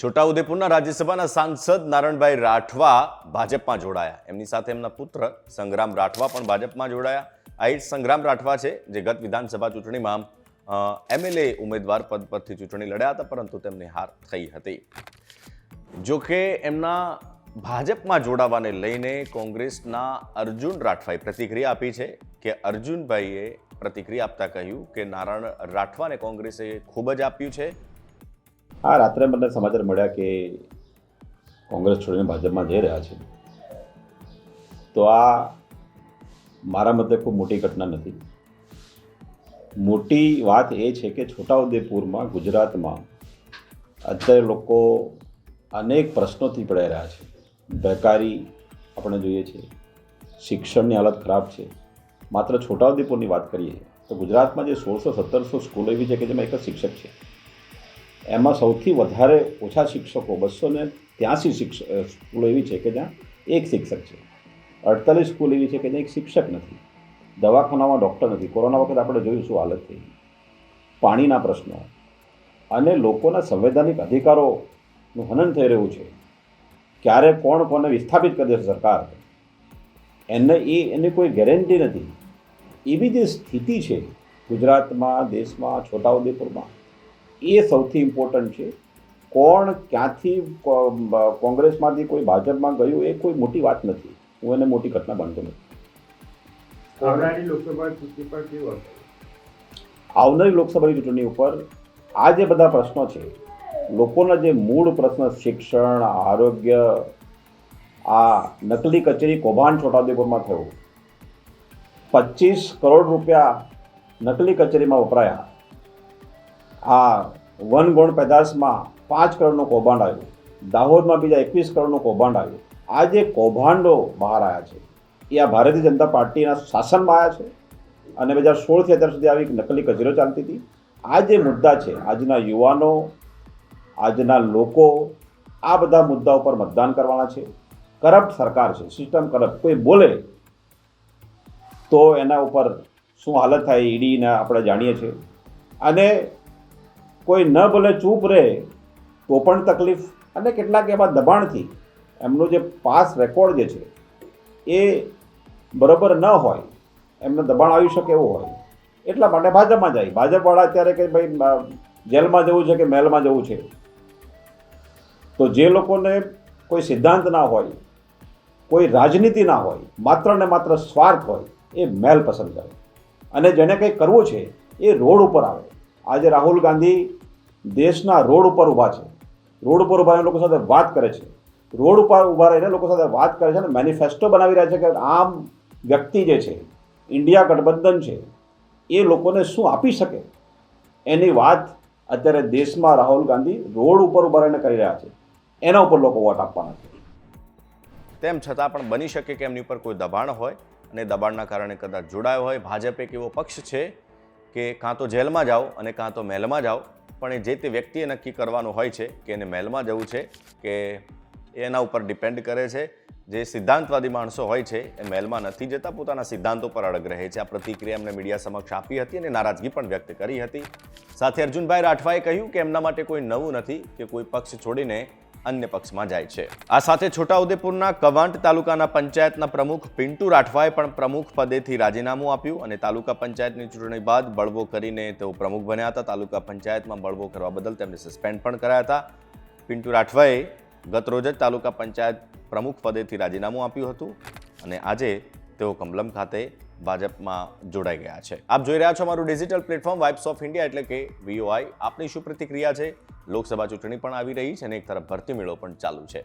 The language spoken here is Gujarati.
છોટાઉદેપુરના રાજ્યસભાના સાંસદ નારણભાઈ રાઠવા ભાજપમાં જોડાયા. એમની સાથે એમના પુત્ર સંગ્રામ રાઠવા પણ ભાજપમાં જોડાયા. આ એ સંગ્રામ રાઠવા છે જે ગત વિધાનસભા ચૂંટણીમાં એમએલએ ઉમેદવાર પદ પરથી ચૂંટણી લડ્યા હતા, પરંતુ તેમને હાર થઈ હતી. જોકે એમના ભાજપમાં જોડાવાને લઈને કોંગ્રેસના અર્જુન રાઠવાએ પ્રતિક્રિયા આપી છે કે અર્જુનભાઈએ પ્રતિક્રિયા આપતા કહ્યું કે નારાયણ રાઠવાને કોંગ્રેસે ખૂબ જ આપ્યું છે. આ રાત્રે મને સમાચાર મળ્યા કે કોંગ્રેસ છોડીને ભાજપમાં જઈ રહ્યા છે. તો આ મારા મતે ખૂબ મોટી ઘટના નથી. મોટી વાત એ છે કે છોટાઉદેપુરમાં ગુજરાતમાં અત્યારે લોકો અનેક પ્રશ્નોથી પડાઈ રહ્યા છે. બેકારી આપણે જોઈએ છે, શિક્ષણની હાલત ખરાબ છે. માત્ર છોટાઉદેપુરની વાત કરીએ તો ગુજરાતમાં જે 1600-1700 સ્કૂલો એવી છે કે જેમાં એક જ શિક્ષક છે. એમાં સૌથી વધારે ઓછા શિક્ષકો 283 સ્કૂલો એવી છે કે જ્યાં એક શિક્ષક છે. 48 સ્કૂલ એવી છે કે જ્યાં એક શિક્ષક નથી. દવાખાનામાં ડૉક્ટર નથી. કોરોના વખતે આપણે જોયું શું હાલત થઈ. પાણીના પ્રશ્નો અને લોકોના સંવૈધાનિક અધિકારોનું હનન થઈ રહ્યું છે. ક્યારે કોણ કોને વિસ્થાપિત કરી દેશે સરકાર, એની કોઈ ગેરંટી નથી. એવી જે સ્થિતિ છે ગુજરાતમાં, દેશમાં, છોટાઉદેપુરમાં, એ સૌથી ઇમ્પોર્ટન્ટ છે. કોણ ક્યાંથી કોંગ્રેસમાંથી કોઈ ભાજપમાં ગયું એ કોઈ મોટી વાત નથી. હું એને મોટી ઘટના માનતો નથી. આવનારી લોકસભા ચૂંટણી પર કેવું હશે? આવનારી લોકસભાની ચૂંટણી ઉપર આ જે બધા પ્રશ્નો છે, લોકોના જે મૂળ પ્રશ્ન શિક્ષણ, આરોગ્ય, આ નકલી કચેરી કૌભાંડ છોટાઉદેપુરમાં થયું, 25 કરોડ રૂપિયા નકલી કચેરીમાં વપરાયા, આ વનગોળ પેદાશમાં 5 કરોડનું કૌભાંડ આવ્યું, દાહોદમાં બીજા 21 કરોડનું કૌભાંડ આવ્યું. આ જે કૌભાંડો બહાર આવ્યા છે એ આ ભારતીય જનતા પાર્ટીના શાસનમાં આવ્યા છે અને 2016થી અત્યાર સુધી આવી નકલી કચેરીઓ ચાલતી હતી. આ જે મુદ્દા છે, આજના યુવાનો, આજના લોકો આ બધા મુદ્દા ઉપર મતદાન કરવાના છે. કરપ્ટ સરકાર છે, સિસ્ટમ કરપ્ટ. કોઈ બોલે તો એના ઉપર શું હાલત થાય ઈડીના આપણે જાણીએ છીએ. અને કોઈ ન બોલે, ચૂપ રહે તો પણ તકલીફ. અને કેટલાક એવા દબાણથી એમનો જે પાસ રેકોર્ડ જે છે એ બરાબર ન હોય, એમને દબાણ આવી શકે એવું હોય, એટલા માટે ભાજપમાં જાય. ભાજપવાળા અત્યારે કે ભાઈ જેલમાં જવું છે કે મહેલમાં જવું છે. તો જે લોકોને કોઈ સિદ્ધાંત ના હોય, કોઈ રાજનીતિ ના હોય, માત્ર ને માત્ર સ્વાર્થ હોય, એ મહેલ પસંદ કરે. અને જેને કંઈ કરવું છે એ રોડ ઉપર આવે. આજે રાહુલ ગાંધી દેશના રોડ ઉપર ઊભા છે. રોડ ઉપર ઊભા લોકો સાથે વાત કરે છે. રોડ ઉપર ઊભા રહીને લોકો સાથે વાત કરે છે અને મેનિફેસ્ટો બનાવી રહ્યા છે કે આમ વ્યક્તિ જે છે, ઇન્ડિયા ગઠબંધન છે, એ લોકોને શું આપી શકે એની વાત અત્યારે દેશમાં રાહુલ ગાંધી રોડ ઉપર ઊભા રહીને કરી રહ્યા છે. એના ઉપર લોકો વોટ આપવાના છે. તેમ છતાં પણ બની શકે કે એમની ઉપર કોઈ દબાણ હોય અને દબાણના કારણે કદાચ જોડાયો હોય. ભાજપ એક એવો પક્ષ છે કે કાં તો જેલમાં જાઓ અને કાં તો મહેલમાં જાઓ, પણ એ જે તે વ્યક્તિએ નક્કી કરવાનું હોય છે કે એને મહેલમાં જવું છે કે એના ઉપર ડિપેન્ડ કરે છે. જે સિદ્ધાંતવાદી માણસો હોય છે એ મહેલમાં નથી જતા, પોતાના સિદ્ધાંતો પર અડગ રહે છે. આ પ્રતિક્રિયા એમને મીડિયા સમક્ષ આપી હતી અને નારાજગી પણ વ્યક્ત કરી હતી. સાથે અર્જુનભાઈ રાઠવાએ કહ્યું કે એમના માટે કોઈ નવું નથી કે કોઈ પક્ષ છોડીને અન્ય પક્ષમાં જાય છે. આ સાથે છોટાઉદેપુરના કવાંટ તાલુકાના પંચાયતના પ્રમુખ પિન્ટુ રાઠવાએ પણ પ્રમુખ પદેથી રાજીનામું આપ્યું અને તાલુકા પંચાયતની ચૂંટણી બાદ બળવો કરીને તેઓ પ્રમુખ બન્યા હતા. તાલુકા પંચાયતમાં બળવો કરવા બદલ તેમને સસ્પેન્ડ પણ કરાયા હતા. પિન્ટુ રાઠવાએ ગત રોજ જ તાલુકા પંચાયત પ્રમુખ પદેથી રાજીનામું આપ્યું હતું અને આજે તેઓ કમલમ ખાતે ભાજપમાં જોડાઈ ગયા છે. આપ જોઈ રહ્યા છો અમારું digital platform vibes of India એટલે કે VOI. આપની શું પ્રતિક્રિયા છે? લોકસભા ચૂંટણી પણ આવી રહી છે અને એક તરફ ભરતી મેળો પણ ચાલુ છે.